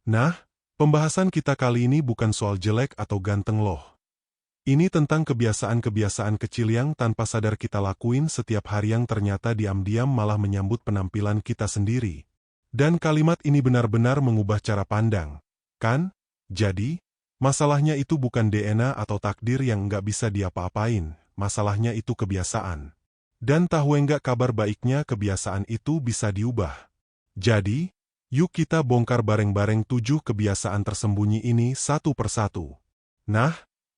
Nah, pembahasan kita kali ini bukan soal jelek atau ganteng loh. Ini tentang kebiasaan-kebiasaan kecil yang tanpa sadar kita lakuin setiap hari yang ternyata diam-diam malah menyambut penampilan kita sendiri. Dan kalimat ini benar-benar mengubah cara pandang, kan? Jadi, masalahnya itu bukan DNA atau takdir yang nggak bisa diapa-apain, masalahnya itu kebiasaan. Dan tahu enggak kabar baiknya kebiasaan itu bisa diubah. Jadi, yuk kita bongkar bareng-bareng 7 kebiasaan tersembunyi ini satu persatu. Nah,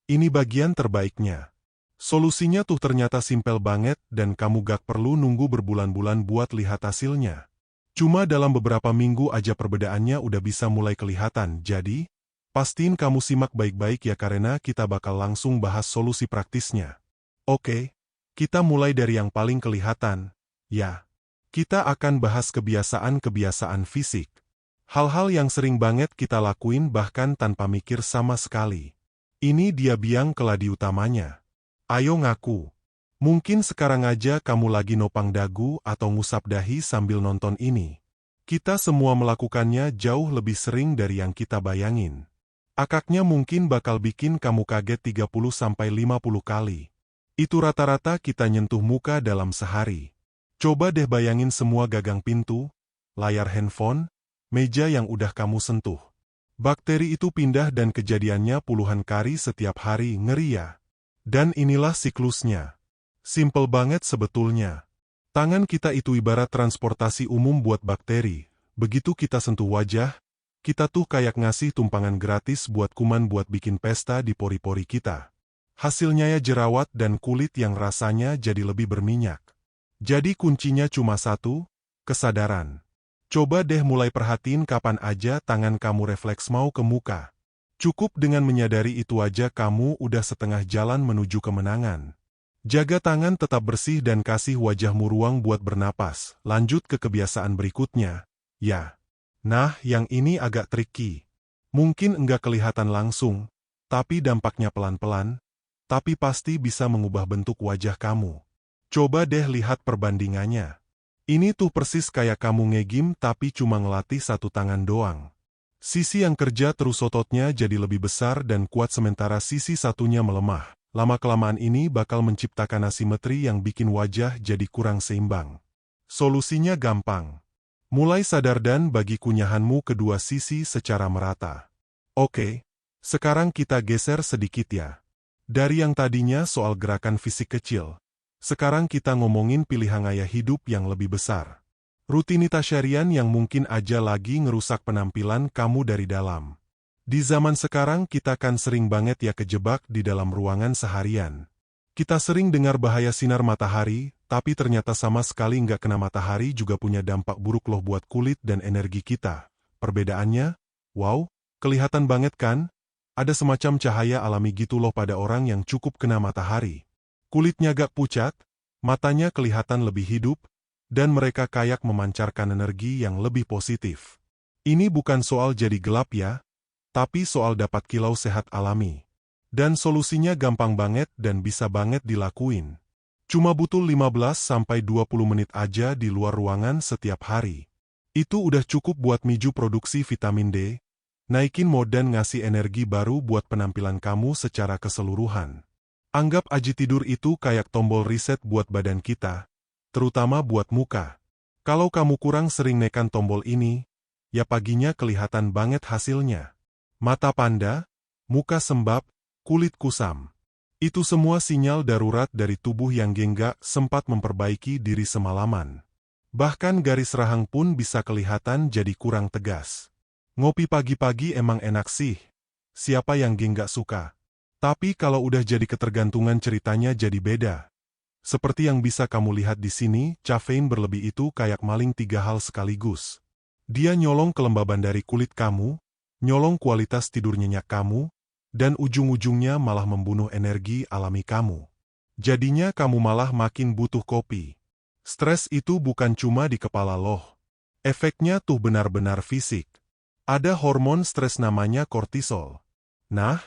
ini bagian terbaiknya. Solusinya tuh ternyata simpel banget dan kamu gak perlu nunggu berbulan-bulan buat lihat hasilnya. Cuma dalam beberapa minggu aja perbedaannya udah bisa mulai kelihatan, jadi pastiin kamu simak baik-baik ya karena kita bakal langsung bahas solusi praktisnya. Oke, kita mulai dari yang paling kelihatan, ya. Kita akan bahas kebiasaan-kebiasaan fisik. Hal-hal yang sering banget kita lakuin bahkan tanpa mikir sama sekali. Ini dia biang keladi utamanya. Ayo ngaku. Mungkin sekarang aja kamu lagi nopang dagu atau ngusap dahi sambil nonton ini. Kita semua melakukannya jauh lebih sering dari yang kita bayangin. Akaknya mungkin bakal bikin kamu kaget 30-50 kali. Itu rata-rata kita nyentuh muka dalam sehari. Coba deh bayangin semua gagang pintu, layar handphone, meja yang udah kamu sentuh. Bakteri itu pindah dan kejadiannya puluhan kali setiap hari, ngeri ya. Dan inilah siklusnya. Simple banget sebetulnya. Tangan kita itu ibarat transportasi umum buat bakteri. Begitu kita sentuh wajah, kita tuh kayak ngasih tumpangan gratis buat kuman buat bikin pesta di pori-pori kita. Hasilnya ya jerawat dan kulit yang rasanya jadi lebih berminyak. Jadi kuncinya cuma satu, kesadaran. Coba deh mulai perhatiin kapan aja tangan kamu refleks mau ke muka. Cukup dengan menyadari itu aja kamu udah setengah jalan menuju kemenangan. Jaga tangan tetap bersih dan kasih wajahmu ruang buat bernapas. Lanjut ke kebiasaan berikutnya. Ya. Nah, yang ini agak tricky. Mungkin enggak kelihatan langsung, tapi dampaknya pelan-pelan, tapi pasti bisa mengubah bentuk wajah kamu. Coba deh lihat perbandingannya. Ini tuh persis kayak kamu nge-gym tapi cuma ngelatih satu tangan doang. Sisi yang kerja terus ototnya jadi lebih besar dan kuat sementara sisi satunya melemah. Lama-kelamaan ini bakal menciptakan asimetri yang bikin wajah jadi kurang seimbang. Solusinya gampang. Mulai sadar dan bagi kunyahanmu kedua sisi secara merata. Oke, sekarang kita geser sedikit ya. Dari yang tadinya soal gerakan fisik kecil. Sekarang kita ngomongin pilihan gaya hidup yang lebih besar. Rutinitas harian yang mungkin aja lagi ngerusak penampilan kamu dari dalam. Di zaman sekarang kita kan sering banget ya kejebak di dalam ruangan seharian. Kita sering dengar bahaya sinar matahari, tapi ternyata sama sekali nggak kena matahari juga punya dampak buruk loh buat kulit dan energi kita. Perbedaannya, wow, kelihatan banget kan? Ada semacam cahaya alami gitu loh pada orang yang cukup kena matahari. Kulitnya gak pucat, matanya kelihatan lebih hidup, dan mereka kayak memancarkan energi yang lebih positif. Ini bukan soal jadi gelap ya, tapi soal dapat kilau sehat alami. Dan solusinya gampang banget dan bisa banget dilakuin. Cuma butuh 15-20 menit aja di luar ruangan setiap hari. Itu udah cukup buat miju produksi vitamin D, naikin mood dan ngasih energi baru buat penampilan kamu secara keseluruhan. Anggap aja tidur itu kayak tombol reset buat badan kita, terutama buat muka. Kalau kamu kurang sering nekan tombol ini, ya paginya kelihatan banget hasilnya. Mata panda, muka sembab, kulit kusam. Itu semua sinyal darurat dari tubuh yang nggak sempat memperbaiki diri semalaman. Bahkan garis rahang pun bisa kelihatan jadi kurang tegas. Ngopi pagi-pagi emang enak sih. Siapa yang nggak suka? Tapi kalau udah jadi ketergantungan ceritanya jadi beda. Seperti yang bisa kamu lihat di sini, kafein berlebih itu kayak maling 3 hal sekaligus. Dia nyolong kelembaban dari kulit kamu, nyolong kualitas tidur nyenyak kamu, dan ujung-ujungnya malah membunuh energi alami kamu. Jadinya kamu malah makin butuh kopi. Stres itu bukan cuma di kepala loh. Efeknya tuh benar-benar fisik. Ada hormon stres namanya kortisol. Nah,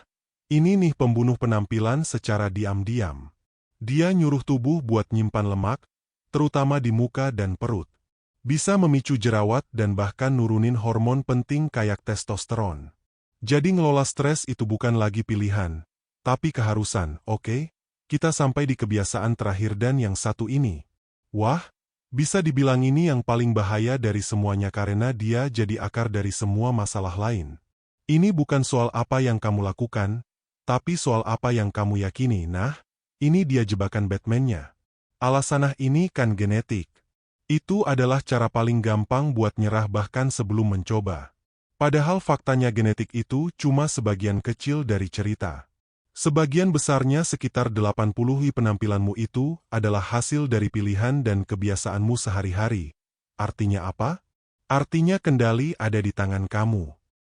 ini nih pembunuh penampilan secara diam-diam. Dia nyuruh tubuh buat nyimpan lemak, terutama di muka dan perut. Bisa memicu jerawat dan bahkan nurunin hormon penting kayak testosteron. Jadi ngelola stres itu bukan lagi pilihan, tapi keharusan, oke? Kita sampai di kebiasaan terakhir dan yang satu ini. Wah, bisa dibilang ini yang paling bahaya dari semuanya karena dia jadi akar dari semua masalah lain. Ini bukan soal apa yang kamu lakukan, tapi soal apa yang kamu yakini. Nah, ini dia jebakan Batman-nya. Alasannya ini kan genetik. Itu adalah cara paling gampang buat nyerah bahkan sebelum mencoba. Padahal faktanya genetik itu cuma sebagian kecil dari cerita. Sebagian besarnya sekitar 80% penampilanmu itu adalah hasil dari pilihan dan kebiasaanmu sehari-hari. Artinya apa? Artinya kendali ada di tangan kamu.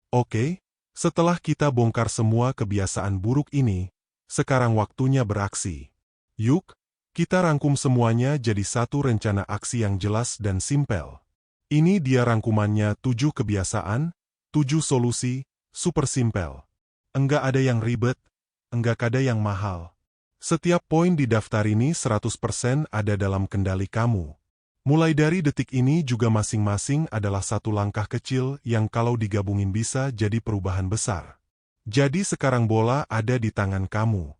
Oke, setelah kita bongkar semua kebiasaan buruk ini, sekarang waktunya beraksi. Yuk, kita rangkum semuanya jadi satu rencana aksi yang jelas dan simpel. Ini dia rangkumannya 7 kebiasaan, 7 solusi, super simpel. Enggak ada yang ribet. Enggak ada yang mahal. Setiap poin di daftar ini 100% ada dalam kendali kamu. Mulai dari detik ini juga masing-masing adalah satu langkah kecil yang kalau digabungin bisa jadi perubahan besar. Jadi sekarang bola ada di tangan kamu.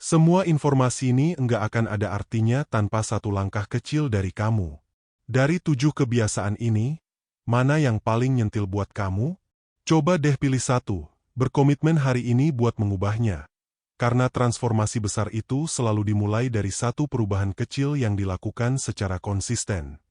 Semua informasi ini enggak akan ada artinya tanpa satu langkah kecil dari kamu. Dari 7 kebiasaan ini, mana yang paling nyentil buat kamu? Coba deh pilih satu, berkomitmen hari ini buat mengubahnya. Karena transformasi besar itu selalu dimulai dari satu perubahan kecil yang dilakukan secara konsisten.